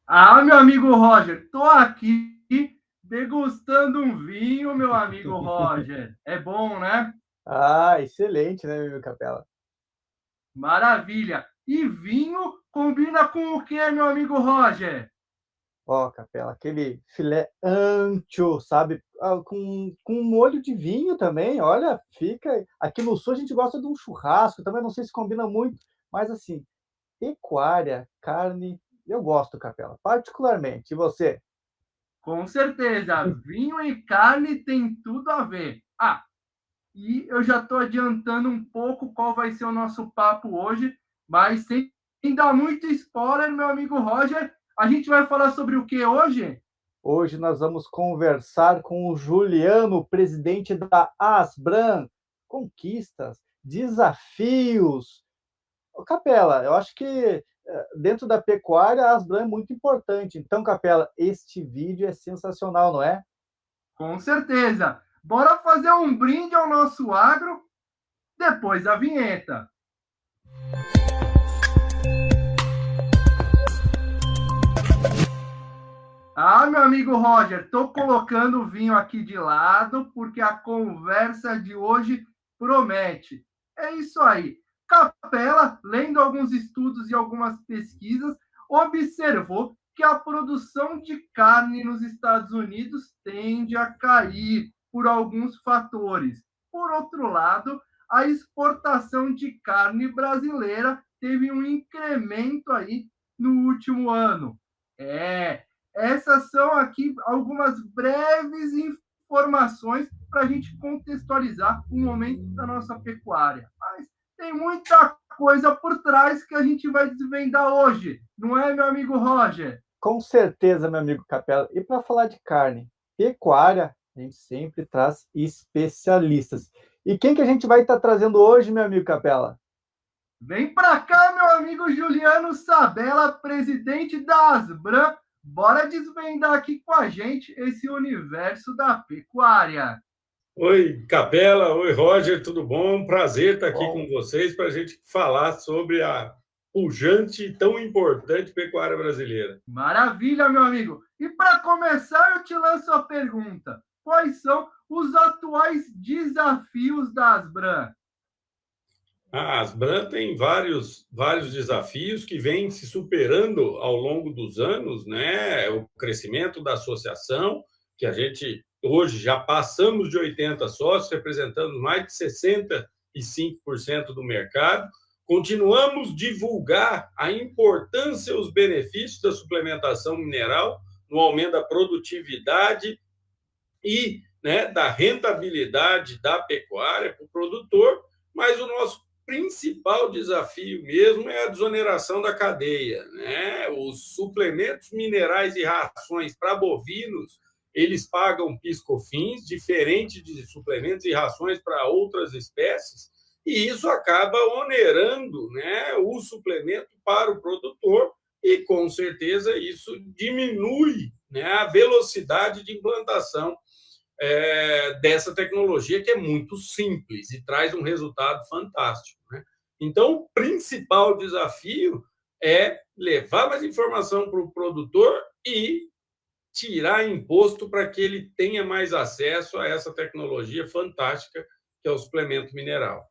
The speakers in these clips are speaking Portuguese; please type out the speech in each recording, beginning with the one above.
Meu amigo Roger, tô aqui degustando um vinho, meu amigo Roger. É bom, né? Ah, excelente, né, meu Capela? Maravilha. E vinho combina com o que, meu amigo Roger? Ó, Capela, aquele filé ancho, sabe? Com molho de vinho também, olha, fica. Aqui no sul a gente gosta de um churrasco, também não sei se combina muito, mas assim, pecuária, carne, eu gosto, Capela, particularmente. E você? Com certeza, vinho e carne tem tudo a ver. E eu já estou adiantando um pouco qual vai ser o nosso papo hoje, mas sem dar muito spoiler, meu amigo Roger, a gente vai falar sobre o que hoje? Hoje nós vamos conversar com o Juliano, presidente da Asbram. Conquistas, desafios. Ô, Capela, eu acho que dentro da pecuária a Asbram é muito importante. Então, Capela, este vídeo é sensacional, não é? Com certeza. Bora fazer um brinde ao nosso agro depois da vinheta. Meu amigo Roger, estou colocando o vinho aqui de lado porque a conversa de hoje promete. É isso aí. Capela, lendo alguns estudos e algumas pesquisas, observou que a produção de carne nos Estados Unidos tende a cair por alguns fatores. Por outro lado, a exportação de carne brasileira teve um incremento aí no último ano. Essas são aqui algumas breves informações para a gente contextualizar o momento da nossa pecuária. Mas tem muita coisa por trás que a gente vai desvendar hoje, não é, meu amigo Roger? Com certeza, meu amigo Capela. E para falar de carne, pecuária, a gente sempre traz especialistas. E quem que a gente vai estar trazendo hoje, meu amigo Capela? Vem para cá, meu amigo Juliano Sabella, presidente da Asbram. Bora desvendar aqui com a gente esse universo da pecuária. Oi, Capela, oi, Roger, tudo bom? Prazer estar aqui com Bom, vocês para a gente falar sobre a pujante e tão importante pecuária brasileira. Maravilha, meu amigo. E para começar, eu te lanço a pergunta: quais são os atuais desafios da Asbram? A Asbram tem vários desafios que vêm se superando ao longo dos anos, né? O crescimento da associação, que a gente hoje já passamos de 80 sócios, representando mais de 65% do mercado. Continuamos divulgar a importância e os benefícios da suplementação mineral no aumento da produtividade e, né, da rentabilidade da pecuária para o produtor, mas o nosso principal desafio mesmo é a desoneração da cadeia, né? Os suplementos minerais e rações para bovinos, eles pagam PIS/COFINS, diferente de suplementos e rações para outras espécies, e isso acaba onerando, né, o suplemento para o produtor e, com certeza, isso diminui, né, a velocidade de implantação dessa tecnologia que é muito simples e traz um resultado fantástico. Né? Então, o principal desafio é levar mais informação para o produtor e tirar imposto para que ele tenha mais acesso a essa tecnologia fantástica que é o suplemento mineral.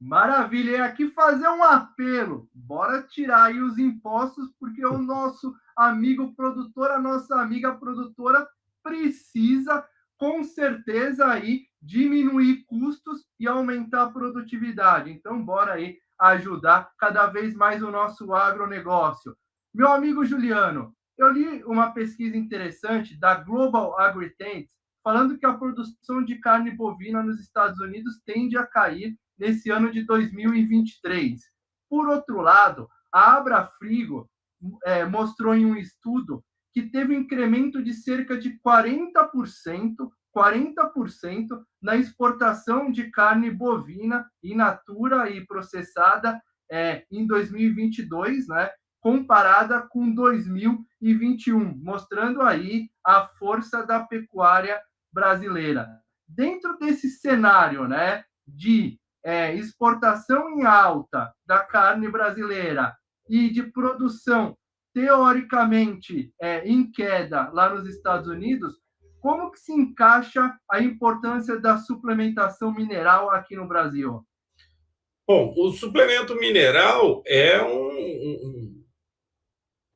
Maravilha, e aqui fazer um apelo. Bora tirar aí os impostos, porque o nosso amigo produtor, a nossa amiga produtora precisa, com certeza, aí diminuir custos e aumentar a produtividade. Então, bora aí ajudar cada vez mais o nosso agronegócio. Meu amigo Juliano, eu li uma pesquisa interessante da Global AgriTrends falando que a produção de carne bovina nos Estados Unidos tende a cair nesse ano de 2023. Por outro lado, a Abrafrigo mostrou em um estudo que teve um incremento de cerca de 40% na exportação de carne bovina in natura e processada em 2022, né, comparada com 2021, mostrando aí a força da pecuária brasileira. Dentro desse cenário, né, de exportação em alta da carne brasileira e de produção teoricamente em queda lá nos Estados Unidos, como que se encaixa a importância da suplementação mineral aqui no Brasil? Bom, o suplemento mineral é um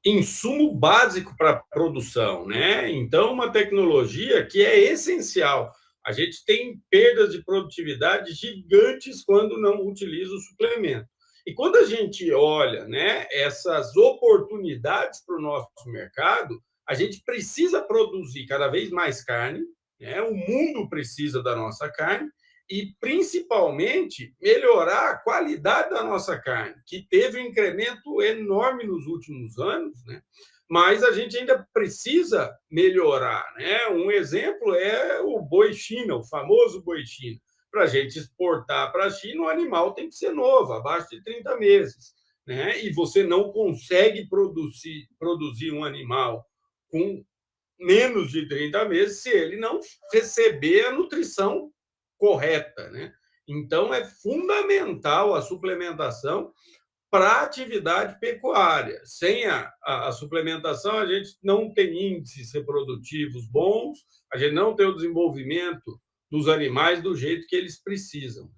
insumo básico para a produção, né? Então, uma tecnologia que é essencial. A gente tem perdas de produtividade gigantes quando não utiliza o suplemento. E quando a gente olha, né, essas oportunidades para o nosso mercado, a gente precisa produzir cada vez mais carne, né? O mundo precisa da nossa carne e, principalmente, melhorar a qualidade da nossa carne, que teve um incremento enorme nos últimos anos, né? Mas a gente ainda precisa melhorar, né? Um exemplo é o boi China, o famoso boi China. Para a gente exportar para a China, o animal tem que ser novo, abaixo de 30 meses, né? E você não consegue produzir um animal com menos de 30 meses se ele não receber a nutrição correta, né? Então, é fundamental a suplementação para a atividade pecuária. Sem a suplementação, a gente não tem índices reprodutivos bons, a gente não tem o desenvolvimento dos animais do jeito que eles precisam.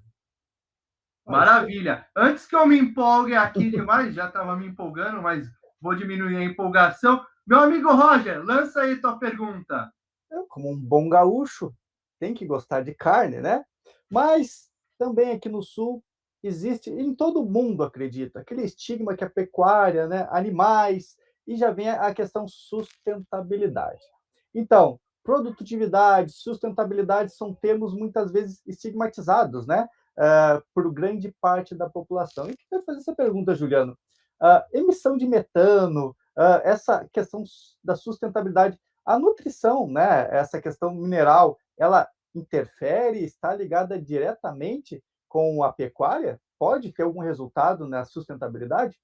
Maravilha. Antes que eu me empolgue aqui demais, já estava me empolgando, mas vou diminuir a empolgação. Meu amigo Roger, lança aí tua pergunta. Eu, como um bom gaúcho, tem que gostar de carne, né? Mas também aqui no Sul existe, em todo mundo acredita, aquele estigma que a pecuária, né, animais, e já vem a questão sustentabilidade. Então, produtividade, sustentabilidade são termos muitas vezes estigmatizados, né, por grande parte da população. E eu quero fazer essa pergunta, Juliano. Emissão de metano, essa questão da sustentabilidade, a nutrição, né, essa questão mineral, ela interfere, está ligada diretamente com a pecuária? Pode ter algum resultado na sustentabilidade?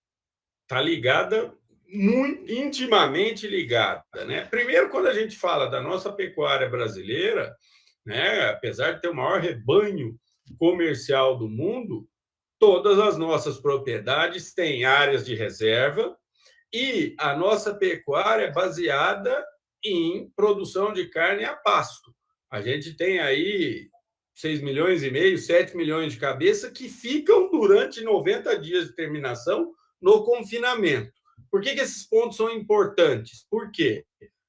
Está ligada, muito intimamente ligada, né? Primeiro, quando a gente fala da nossa pecuária brasileira, né, apesar de ter o maior rebanho comercial do mundo, todas as nossas propriedades têm áreas de reserva e a nossa pecuária é baseada em produção de carne a pasto. A gente tem aí 6 milhões e meio, 7 milhões de cabeças que ficam durante 90 dias de terminação no confinamento. Por que esses pontos são importantes? Porque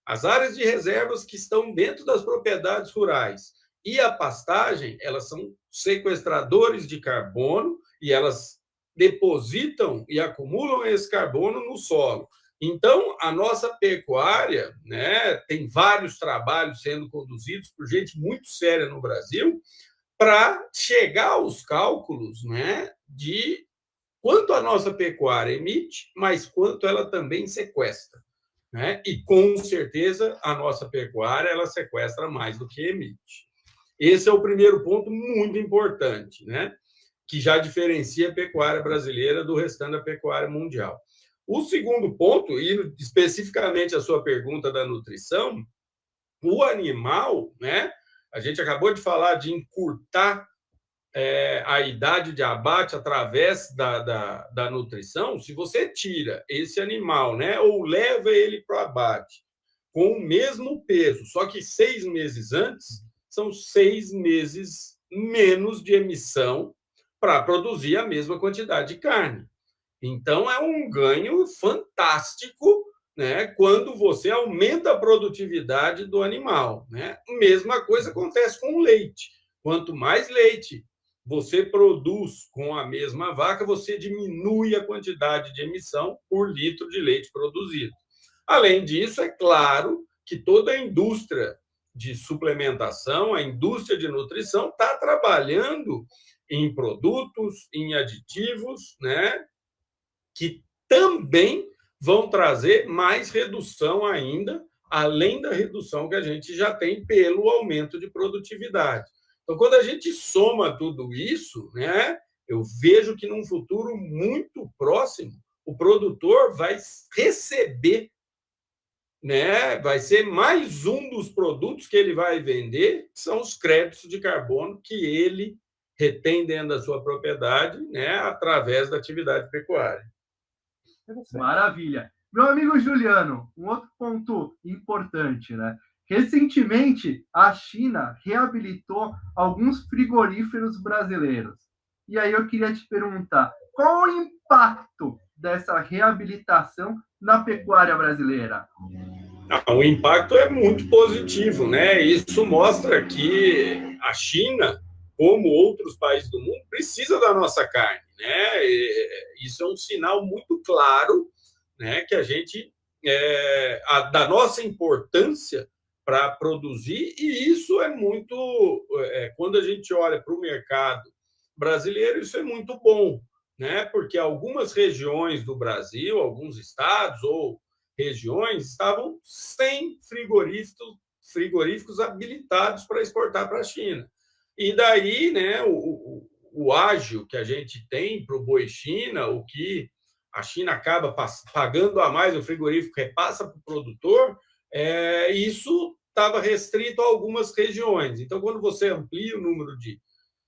as áreas de reservas que estão dentro das propriedades rurais e a pastagem, elas são sequestradores de carbono e elas depositam e acumulam esse carbono no solo. Então, a nossa pecuária, né, tem vários trabalhos sendo conduzidos por gente muito séria no Brasil para chegar aos cálculos, né, de quanto a nossa pecuária emite, mas quanto ela também sequestra. Né? E, com certeza, a nossa pecuária ela sequestra mais do que emite. Esse é o primeiro ponto muito importante, né? Que já diferencia a pecuária brasileira do restante da pecuária mundial. O segundo ponto, e especificamente a sua pergunta da nutrição, o animal, né? A gente acabou de falar de encurtar a idade de abate através da nutrição. Se você tira esse animal, né, ou leva ele para o abate com o mesmo peso, só que 6 meses antes, são 6 meses menos de emissão para produzir a mesma quantidade de carne. Então, é um ganho fantástico, né, quando você aumenta a produtividade do animal. Né? Mesma coisa acontece com o leite. Quanto mais leite você produz com a mesma vaca, você diminui a quantidade de emissão por litro de leite produzido. Além disso, é claro que toda a indústria de suplementação, a indústria de nutrição, está trabalhando em produtos, em aditivos, né, que também vão trazer mais redução ainda, além da redução que a gente já tem pelo aumento de produtividade. Então, quando a gente soma tudo isso, né, eu vejo que num futuro muito próximo, o produtor vai receber, né, vai ser mais um dos produtos que ele vai vender, que são os créditos de carbono que ele retém dentro da sua propriedade, né, através da atividade pecuária. Maravilha. Meu amigo Juliano, um outro ponto importante, né? Recentemente, a China reabilitou alguns frigoríferos brasileiros. E aí eu queria te perguntar, qual o impacto dessa reabilitação na pecuária brasileira? O impacto é muito positivo, né? Isso mostra que a China, como outros países do mundo, precisa da nossa carne, né? Isso é um sinal muito claro, né, que a gente da nossa importância para produzir, e isso é muito quando a gente olha para o mercado brasileiro, isso é muito bom, né? Porque algumas regiões do Brasil, alguns estados ou regiões estavam sem frigoríficos habilitados para exportar para a China. E daí, né, o ágio que a gente tem para o boi China, o que a China acaba pagando a mais, o frigorífico repassa para o produtor, isso estava restrito a algumas regiões. Então, quando você amplia o número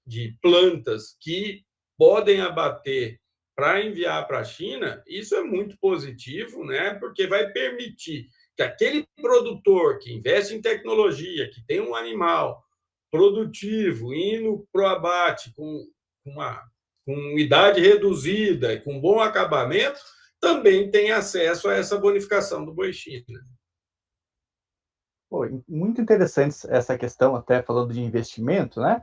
de plantas que podem abater para enviar para a China, isso é muito positivo, né? Porque vai permitir que aquele produtor que investe em tecnologia, que tem um animal produtivo, indo para o abate com idade reduzida e com bom acabamento, também tem acesso a essa bonificação do boi China. Pô, muito interessante essa questão, até falando de investimento, né?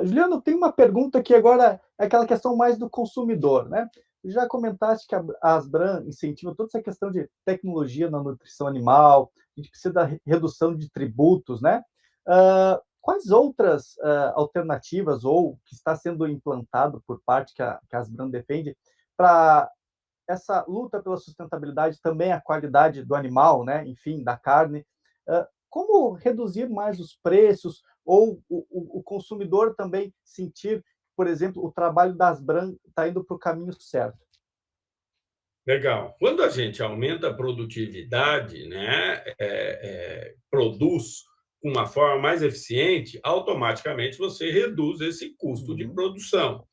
Juliano, tem uma pergunta que agora é aquela questão mais do consumidor, né? Já comentaste que a Asbram incentiva toda essa questão de tecnologia na nutrição animal, a gente precisa da redução de tributos, né? Quais outras alternativas ou que está sendo implantado por parte que a Asbram defende para essa luta pela sustentabilidade, também a qualidade do animal, né? Enfim, da carne. Como reduzir mais os preços ou o consumidor também sentir, por exemplo, o trabalho da Asbram está indo para o caminho certo? Legal. Quando a gente aumenta a produtividade, né, produz com uma forma mais eficiente, automaticamente você reduz esse custo de produção,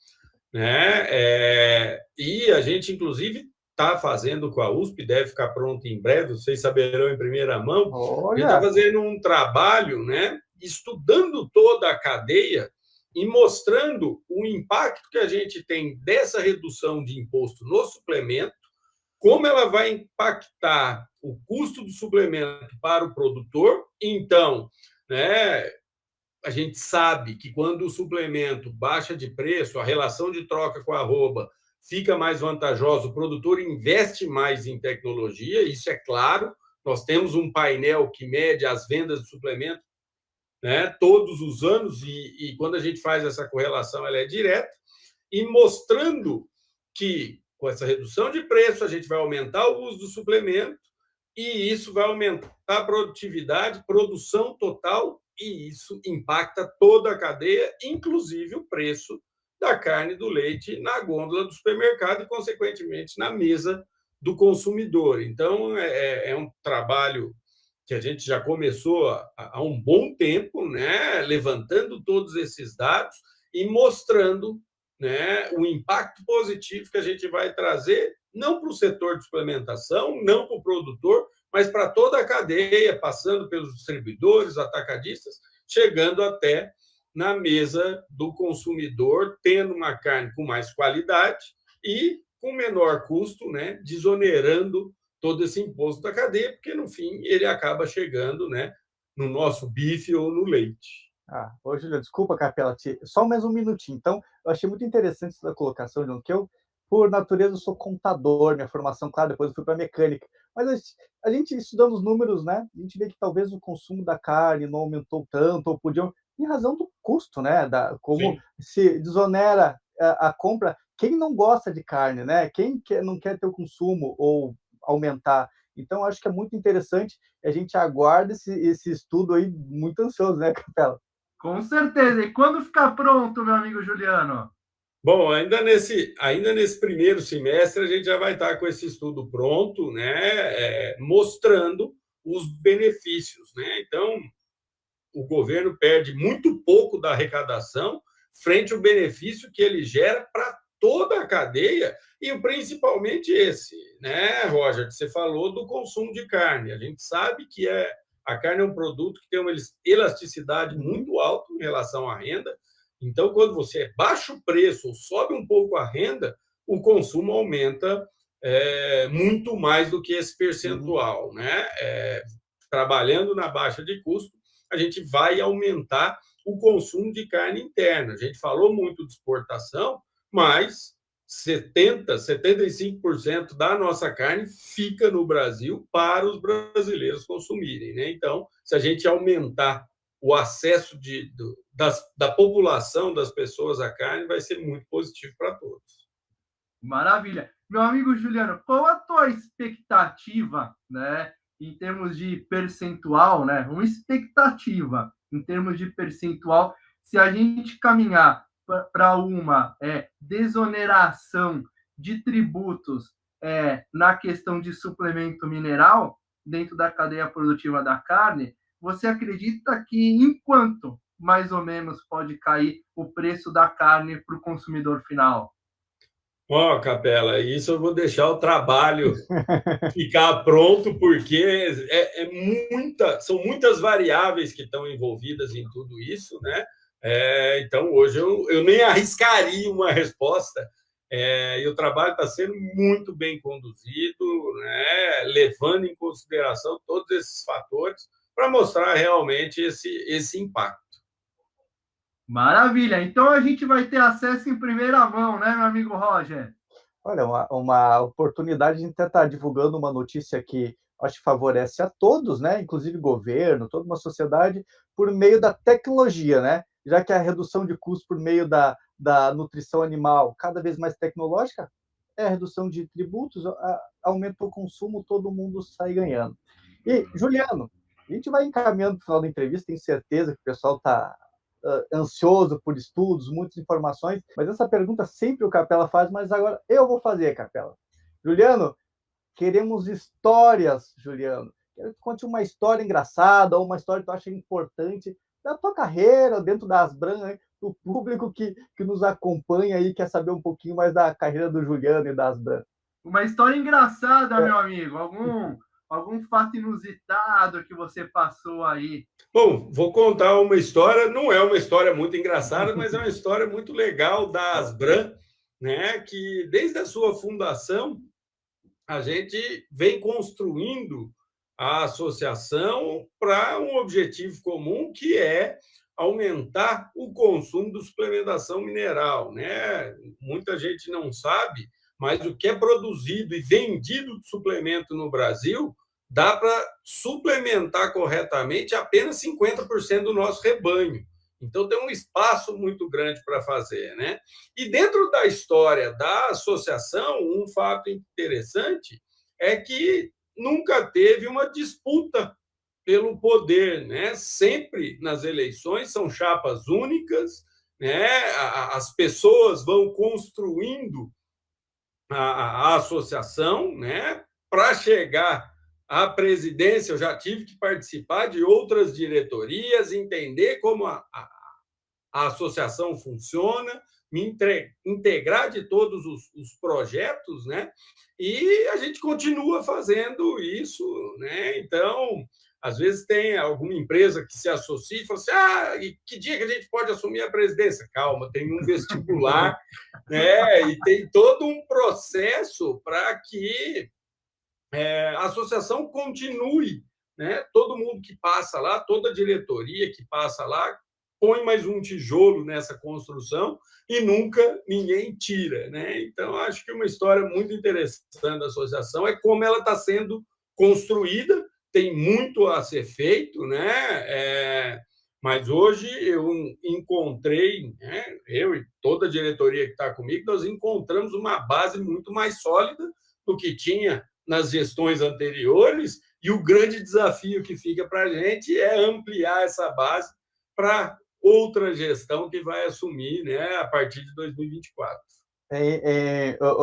né? E a gente, inclusive, está fazendo com a USP, deve ficar pronto em breve, vocês saberão em primeira mão. A gente está fazendo um trabalho, né, estudando toda a cadeia e mostrando o impacto que a gente tem dessa redução de imposto no suplemento, como ela vai impactar o custo do suplemento para o produtor. Então, né, a gente sabe que quando o suplemento baixa de preço, a relação de troca com a arroba fica mais vantajosa, o produtor investe mais em tecnologia, isso é claro. Nós temos um painel que mede as vendas de suplemento, né, todos os anos, e quando a gente faz essa correlação, ela é direta, e mostrando que com essa redução de preço, a gente vai aumentar o uso do suplemento e isso vai aumentar a produtividade, produção total, e isso impacta toda a cadeia, inclusive o preço da carne e do leite na gôndola do supermercado e, consequentemente, na mesa do consumidor. Então, é um trabalho que a gente já começou há um bom tempo, né, levantando todos esses dados e mostrando, né, o impacto positivo que a gente vai trazer, não para o setor de suplementação, não para o produtor, mas para toda a cadeia, passando pelos distribuidores, atacadistas, chegando até na mesa do consumidor, tendo uma carne com mais qualidade e com menor custo, né, desonerando todo esse imposto da cadeia, porque, no fim, ele acaba chegando, né, no nosso bife ou no leite. Ô, Juliano, desculpa, Capela, só mais um minutinho. Então, eu achei muito interessante essa colocação, Juliano, que eu, por natureza, sou contador, minha formação, claro, depois eu fui para mecânica, mas a gente estudando os números, né, a gente vê que talvez o consumo da carne não aumentou tanto, ou podiam, em razão do custo, né, como Sim. se desonera a compra, quem não gosta de carne, né, não quer ter o consumo ou aumentar. Então, acho que é muito interessante, a gente aguarda esse estudo aí, muito ansioso, né, Capela? Com certeza. E quando ficar pronto, meu amigo Juliano? Bom, ainda nesse primeiro semestre, a gente já vai estar com esse estudo pronto, né, mostrando os benefícios, né? Então, o governo perde muito pouco da arrecadação frente ao benefício que ele gera para toda a cadeia, e principalmente esse, né, Roger, que você falou do consumo de carne. A gente sabe que a carne é um produto que tem uma elasticidade muito alta em relação à renda. Então, quando você baixa o preço ou sobe um pouco a renda, o consumo aumenta muito mais do que esse percentual, né? Trabalhando na baixa de custo, a gente vai aumentar o consumo de carne interna. A gente falou muito de exportação, mas 75% da nossa carne fica no Brasil para os brasileiros consumirem, né? Então, se a gente aumentar o acesso da população, das pessoas à carne, vai ser muito positivo para todos. Maravilha. Meu amigo Juliano, qual a tua expectativa, né, em termos de percentual, né? Uma expectativa em termos de percentual, se a gente caminhar para uma desoneração de tributos na questão de suplemento mineral dentro da cadeia produtiva da carne, você acredita que em quanto mais ou menos pode cair o preço da carne para o consumidor final? Ó, Capela, isso eu vou deixar o trabalho ficar pronto, porque são muitas variáveis que estão envolvidas em tudo isso, né? Então, hoje eu nem arriscaria uma resposta, e o trabalho está sendo muito bem conduzido, né? Levando em consideração todos esses fatores para mostrar realmente esse impacto. Maravilha! Então a gente vai ter acesso em primeira mão, né, meu amigo Roger? Olha, uma oportunidade de estar divulgando uma notícia que acho que favorece a todos, né? Inclusive governo, toda uma sociedade, por meio da tecnologia, né? Já que a redução de custos por meio da nutrição animal cada vez mais tecnológica, é a redução de tributos, aumenta o consumo, todo mundo sai ganhando. E, Juliano, a gente vai encaminhando para o final da entrevista, tenho certeza que o pessoal está ansioso por estudos, muitas informações, mas essa pergunta sempre o Capela faz, mas agora eu vou fazer, Capela. Juliano, queremos histórias, Juliano. Quero que tu conte uma história engraçada ou uma história que tu acha importante da tua carreira dentro da Asbran, né? O público que nos acompanha aí quer saber um pouquinho mais da carreira do Juliano e da Asbran. Uma história engraçada, meu amigo. Algum fato inusitado que você passou aí? Bom, vou contar uma história, não é uma história muito engraçada, mas é uma história muito legal da Asbran, né? Que desde a sua fundação a gente vem construindo a associação para um objetivo comum, que é aumentar o consumo de suplementação mineral, né? Muita gente não sabe, mas o que é produzido e vendido de suplemento no Brasil dá para suplementar corretamente apenas 50% do nosso rebanho. Então, tem um espaço muito grande para fazer, né? E dentro da história da associação, um fato interessante é que nunca teve uma disputa pelo poder, né? Sempre nas eleições são chapas únicas, né? As pessoas vão construindo a associação, né? Para chegar à presidência, eu já tive que participar de outras diretorias, entender como a associação funciona, me integrar de todos os projetos, né? E a gente continua fazendo isso, né? Então, às vezes tem alguma empresa que se associa e fala assim: e que dia que a gente pode assumir a presidência? Calma, tem um vestibular, né? E tem todo um processo para que a associação continue, né? Todo mundo que passa lá, toda a diretoria que passa lá, põe mais um tijolo nessa construção e nunca ninguém tira, né? Então, acho que uma história muito interessante da associação é como ela está sendo construída, tem muito a ser feito, né? Mas hoje eu encontrei, né? Eu e toda a diretoria que está comigo, nós encontramos uma base muito mais sólida do que tinha nas gestões anteriores, e o grande desafio que fica para a gente é ampliar essa base para outra gestão que vai assumir, né, a partir de 2024.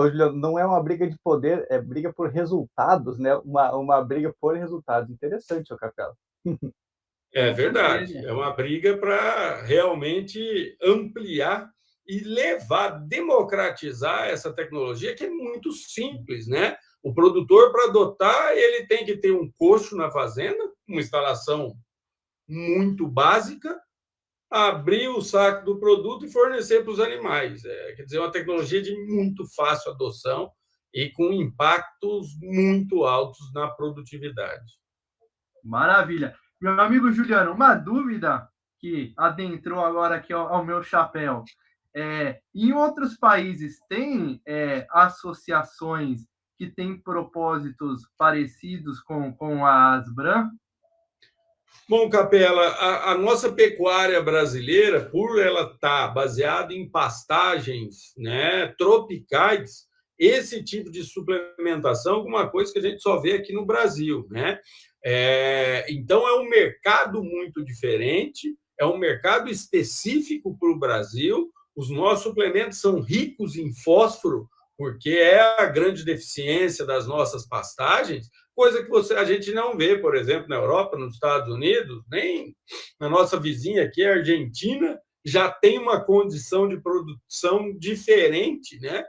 Juliano, não é uma briga de poder, é briga por resultados, né? Uma briga por resultados. Interessante, ô Capela. É verdade, é uma briga para realmente ampliar e levar, democratizar essa tecnologia, que é muito simples, né? O produtor, para adotar, ele tem que ter um coxo na fazenda, uma instalação muito básica, abrir o saco do produto e fornecer para os animais. Quer dizer, uma tecnologia de muito fácil adoção e com impactos muito altos na produtividade. Maravilha. Meu amigo Juliano, uma dúvida que adentrou agora aqui ao meu chapéu. Em outros países tem associações que têm propósitos parecidos com a Asbram? Bom, Capela, a nossa pecuária brasileira, por ela estar baseada em pastagens, né, tropicais, esse tipo de suplementação é alguma coisa que a gente só vê aqui no Brasil, né? Então, é um mercado muito diferente, é um mercado específico para o Brasil. Os nossos suplementos são ricos em fósforo, porque é a grande deficiência das nossas pastagens, coisa que a gente não vê, por exemplo, na Europa, nos Estados Unidos, nem na nossa vizinha aqui, a Argentina, já tem uma condição de produção diferente, né?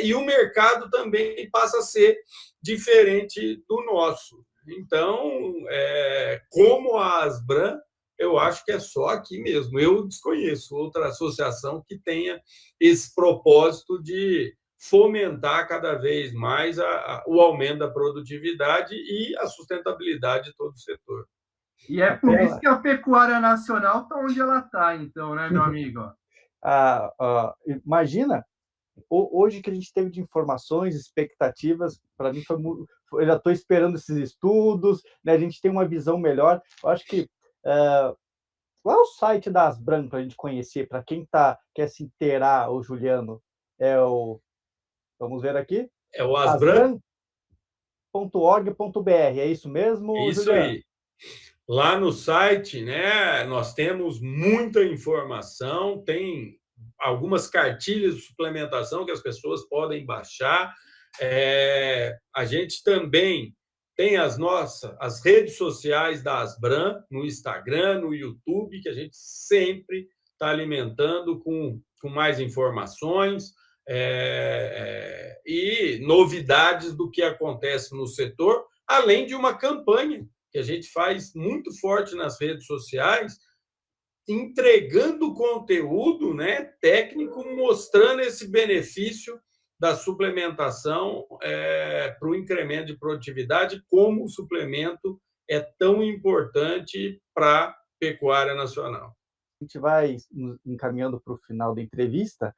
E o mercado também passa a ser diferente do nosso. Então, como a Asbram, eu acho que é só aqui mesmo. Eu desconheço outra associação que tenha esse propósito de fomentar cada vez mais o aumento da produtividade e a sustentabilidade de todo o setor. E é por isso que a pecuária nacional está onde ela está, então, né, meu amigo? Imagina, hoje que a gente teve de informações, expectativas, para mim eu já estou esperando esses estudos, né, a gente tem uma visão melhor. Eu acho que qual é o site da Asbram para a gente conhecer, para quem quer se inteirar, o Juliano? Vamos ver aqui. É o Asbram. Asbram.org.br, é isso mesmo, É isso Juliano? aí. Lá no site, né, nós temos muita informação, tem algumas cartilhas de suplementação que as pessoas podem baixar. A gente também tem as redes sociais da Asbram, no Instagram, no YouTube, que a gente sempre está alimentando com mais informações e novidades do que acontece no setor, além de uma campanha que a gente faz muito forte nas redes sociais, entregando conteúdo, né, técnico, mostrando esse benefício da suplementação para o incremento de produtividade, como o suplemento é tão importante para a pecuária nacional. A gente vai encaminhando para o final da entrevista,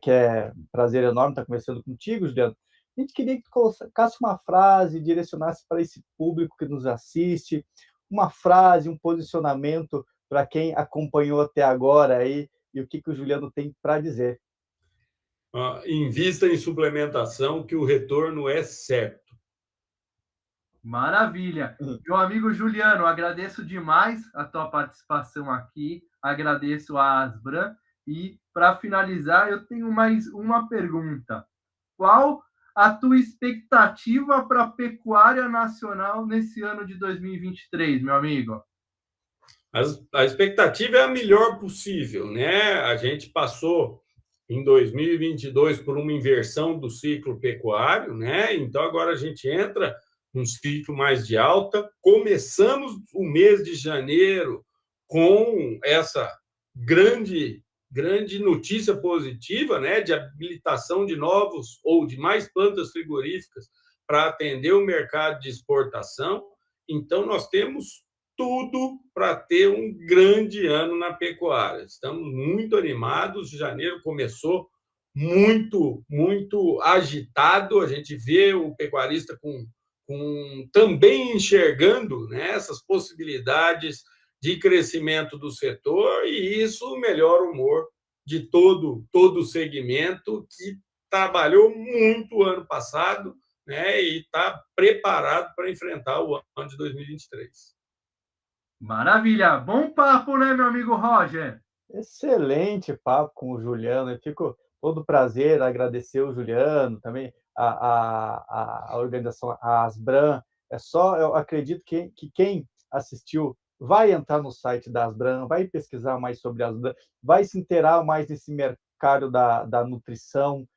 que é um prazer enorme estar conversando contigo, Juliano. A gente queria que tu colocasse uma frase, direcionasse para esse público que nos assiste, uma frase, um posicionamento para quem acompanhou até agora aí, e o que o Juliano tem para dizer. Invista em suplementação, que o retorno é certo. Maravilha. Meu amigo Juliano, agradeço demais a tua participação aqui, agradeço a Asbram, e para finalizar, eu tenho mais uma pergunta. Qual a tua expectativa para a pecuária nacional nesse ano de 2023, meu amigo? A expectativa é a melhor possível, né? A gente passou em 2022 por uma inversão do ciclo pecuário, né? Então agora a gente entra num ciclo mais de alta. Começamos o mês de janeiro com essa grande notícia positiva, né, de habilitação de novos ou de mais plantas frigoríficas para atender o mercado de exportação. Então nós temos tudo para ter um grande ano na pecuária. Estamos muito animados. Janeiro começou muito agitado. A gente vê o pecuarista também enxergando, né, essas possibilidades de crescimento do setor, e isso melhora o humor de todo o segmento que trabalhou muito ano passado, né, e está preparado para enfrentar o ano de 2023. Maravilha! Bom papo, né, meu amigo Roger? Excelente papo com o Juliano. Eu fico todo prazer agradecer o Juliano, também a organização, a Asbram. Eu acredito que quem assistiu vai entrar no site da Asbram, vai pesquisar mais sobre a Asbram, vai se inteirar mais precário da nutrição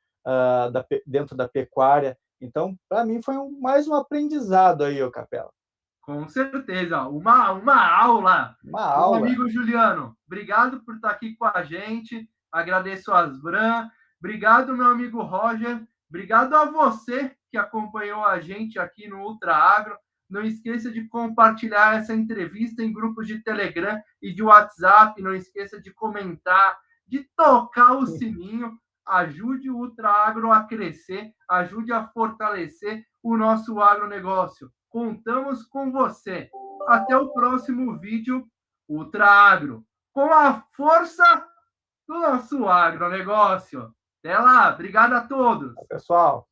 dentro da pecuária. Então, para mim, foi mais um aprendizado aí, ô Capela. Com certeza, uma aula. Uma Meu aula. amigo Juliano, obrigado por estar aqui com a gente. Agradeço a Asbran. Obrigado, meu amigo Roger. Obrigado a você que acompanhou a gente aqui no Ultra Agro. Não esqueça de compartilhar essa entrevista em grupos de Telegram e de WhatsApp. Não esqueça de comentar, de tocar o sininho. Ajude o Ultra Agro a crescer, ajude a fortalecer o nosso agronegócio. Contamos com você. Até o próximo vídeo Ultra Agro, com a força do nosso agronegócio. Até lá, obrigado a todos. Pessoal.